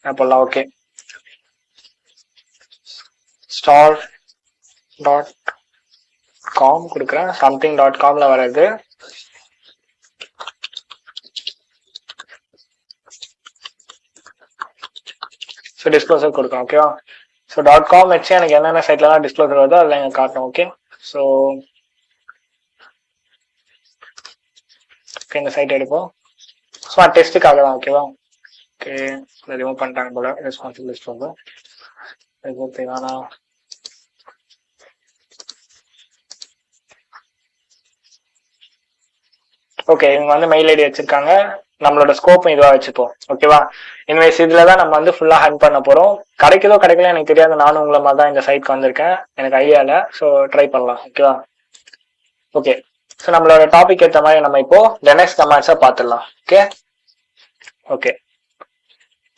அப்போல்லாம் okay. star.com கொடுக்குறேன். something.comல வர்றது. ஸோ டிஸ்க்ளோசர் கொடுக்கணும். ஓகேவா? ஸோ .com வச்சு எனக்கு என்னென்ன சைட்லலாம் டிஸ்க்ளோசர் வருதோ அதில் எனக்கு காட்டணும். ஓகே. ஸோ இந்த சைட் எடுப்போம். ஸோ டெஸ்ட்டுக்காக தான். ஓகேவா? ஓகே, ரிமூவ் பண்ணிட்டாங்க போல. ரெஸ்பான்சிபிள் லிஸ்ட் வந்து தேவையான ஓகே. இவங்க வந்து மெயில் ஐடி வச்சிருக்காங்க. நம்மளோட ஸ்கோப்பும் இதுவா வச்சுப்போம். ஓகேவா? இன்வைஸ் இதுலதான் நம்ம வந்து ஃபுல்லா ஹண்ட் பண்ண போறோம். கிடைக்குதோ கிடைக்கல எனக்கு தெரியாது. நானும் உங்களை மாதிரி தான் இந்த சைட்க்கு வந்திருக்கேன். எனக்கு ஐடியா இல்லை. ஸோ ட்ரை பண்ணலாம். ஓகேவா? ஓகே. ஸோ நம்மளோட டாபிக் ஏற்ற மாதிரி நம்ம இப்போ டெனக்ஸ் கமாண்ட்ஸை பார்த்துடலாம். ஓகே.